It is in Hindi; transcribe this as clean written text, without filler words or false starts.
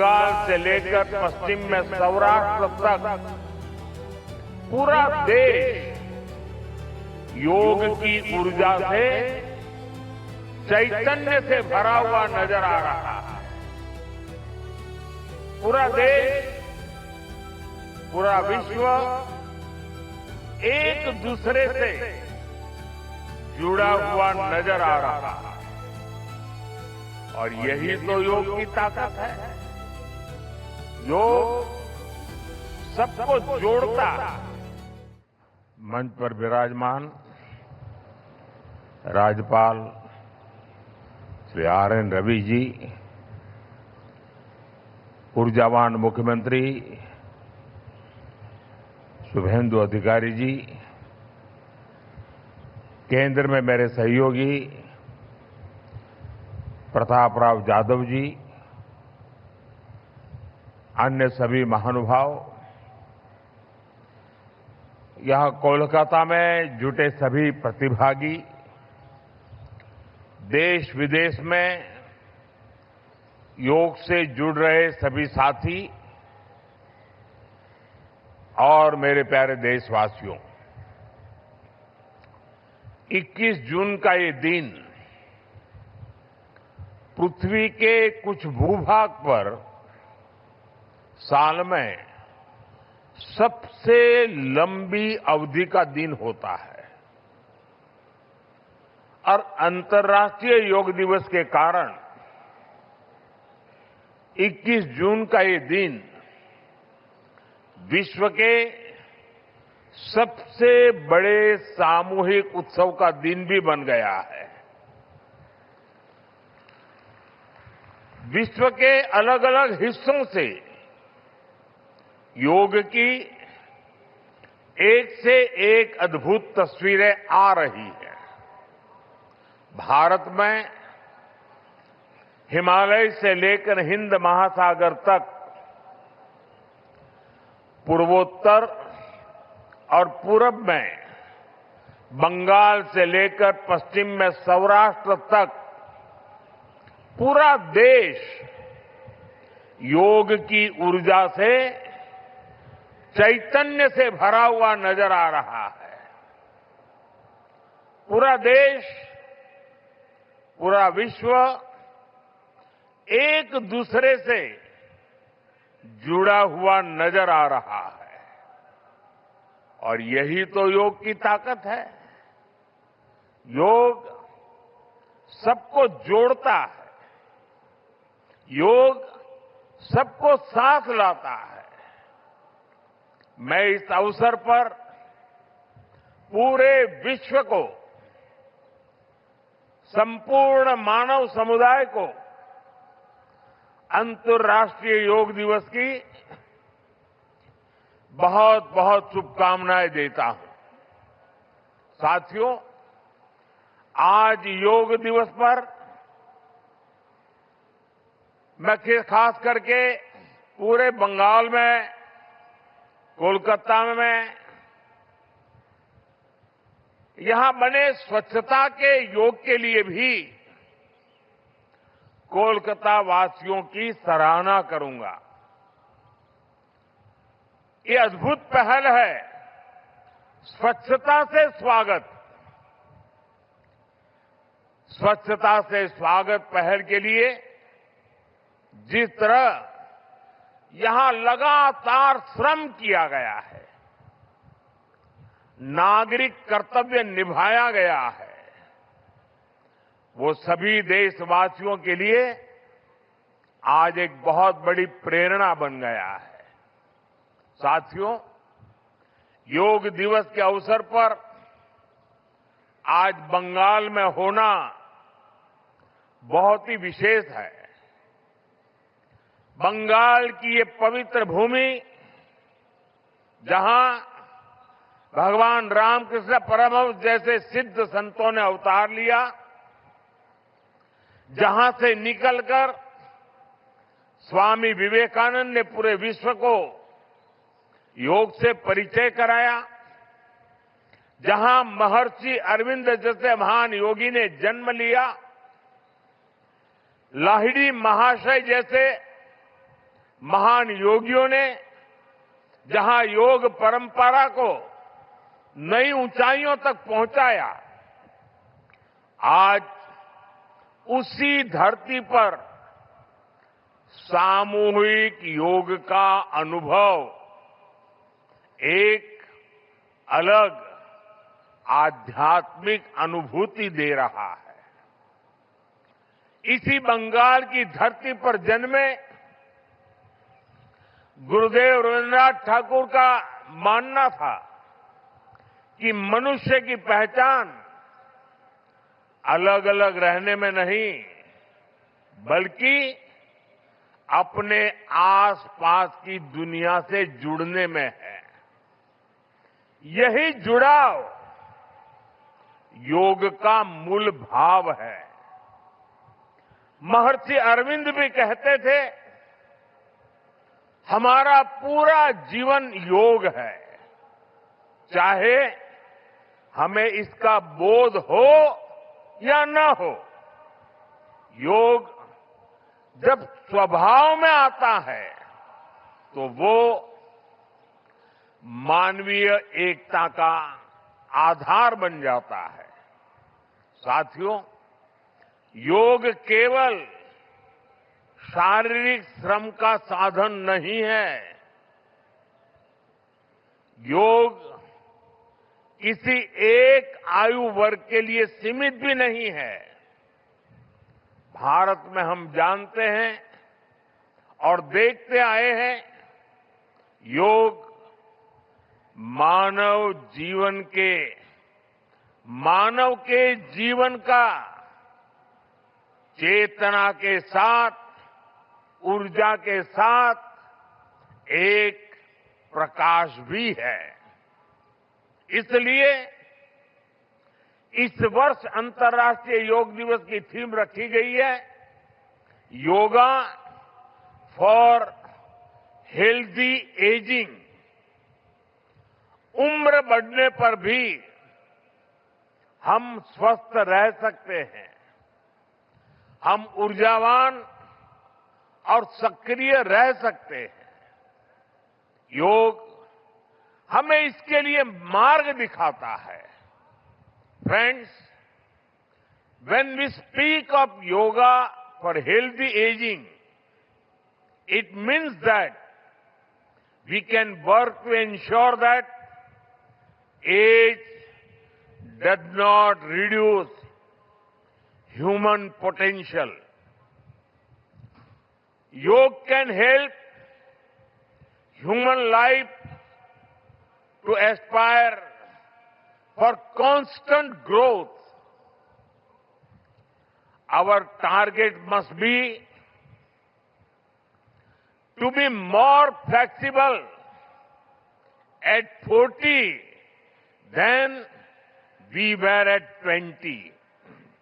बंगाल से लेकर पश्चिम में सौराष्ट्र तक पूरा देश योग की ऊर्जा से चैतन्य से भरा हुआ नजर आ रहा है। पूरा देश, पूरा विश्व एक दूसरे से जुड़ा हुआ नजर आ रहा है और यही तो योग की ताकत है। योग सबको जोड़ता है। मंच पर विराजमान राज्यपाल श्री आर.एन. रवि जी, ऊर्जावान मुख्यमंत्री शुभेंदु अधिकारी जी, केंद्र में मेरे सहयोगी प्रताप राव जाधव जी, अन्य सभी महानुभाव, यहां कोलकाता में जुटे सभी प्रतिभागी, देश विदेश में योग से जुड़ रहे सभी साथी और मेरे प्यारे देशवासियों, 21 जून का ये दिन पृथ्वी के कुछ भूभाग पर साल में सबसे लंबी अवधि का दिन होता है और अंतर्राष्ट्रीय योग दिवस के कारण 21 जून का ये दिन विश्व के सबसे बड़े सामूहिक उत्सव का दिन भी बन गया है। विश्व के अलग अलग हिस्सों से योग की एक से एक अद्भुत तस्वीरें आ रही हैं। भारत में हिमालय से लेकर हिंद महासागर तक, पूर्वोत्तर और पूरब में बंगाल से लेकर पश्चिम में सौराष्ट्र तक पूरा देश योग की ऊर्जा से चैतन्य से भरा हुआ नजर आ रहा है। पूरा देश, पूरा विश्व एक दूसरे से जुड़ा हुआ नजर आ रहा है और यही तो योग की ताकत है। योग सबको जोड़ता है, योग सबको साथ लाता है। मैं इस अवसर पर पूरे विश्व को, संपूर्ण मानव समुदाय को अंतर्राष्ट्रीय योग दिवस की बहुत बहुत शुभकामनाएं देता हूं। साथियों, आज योग दिवस पर मैं खास करके पूरे बंगाल में, कोलकाता में यहां बने स्वच्छता के योग के लिए भी कोलकाता वासियों की सराहना करूंगा। ये अद्भुत पहल है, स्वच्छता से स्वागत। स्वच्छता से स्वागत पहल के लिए जिस तरह यहां लगातार श्रम किया गया है, नागरिक कर्तव्य निभाया गया है, वो सभी देशवासियों के लिए आज एक बहुत बड़ी प्रेरणा बन गया है। साथियों, योग दिवस के अवसर पर आज बंगाल में होना बहुत ही विशेष है। बंगाल की ये पवित्र भूमि, जहां भगवान रामकृष्ण परमहंस जैसे सिद्ध संतों ने अवतार लिया, जहां से निकलकर स्वामी विवेकानंद ने पूरे विश्व को योग से परिचय कराया, जहां महर्षि अरविंद जैसे महान योगी ने जन्म लिया, लाहिड़ी महाशय जैसे महान योगियों ने जहां योग परंपरा को नई ऊंचाइयों तक पहुंचाया, आज उसी धरती पर सामूहिक योग का अनुभव एक अलग आध्यात्मिक अनुभूति दे रहा है। इसी बंगाल की धरती पर जन्मे गुरुदेव रविन्द्रनाथ ठाकुर का मानना था कि मनुष्य की पहचान अलग अलग रहने में नहीं, बल्कि अपने आसपास की दुनिया से जुड़ने में है। यही जुड़ाव योग का मूल भाव है। महर्षि अरविंद भी कहते थे, हमारा पूरा जीवन योग है, चाहे हमें इसका बोध हो या न हो। योग जब स्वभाव में आता है तो वो मानवीय एकता का आधार बन जाता है। साथियों, योग केवल शारीरिक श्रम का साधन नहीं है। योग किसी एक आयु वर्ग के लिए सीमित भी नहीं है। भारत में हम जानते हैं और देखते आए हैं, योग मानव के जीवन का चेतना के साथ, ऊर्जा के साथ एक प्रकाश भी है। इसलिए इस वर्ष अंतर्राष्ट्रीय योग दिवस की थीम रखी गई है, योगा फॉर हेल्दी एजिंग। उम्र बढ़ने पर भी हम स्वस्थ रह सकते हैं, हम ऊर्जावान और सक्रिय रह सकते हैं। योग हमें इसके लिए मार्ग दिखाता है। Friends, when we speak of yoga for healthy aging, it means that we can work to ensure that age does not reduce human potential. Yoga can help human life to aspire for constant growth. Our target must be to be more flexible at 40 than we were at 20.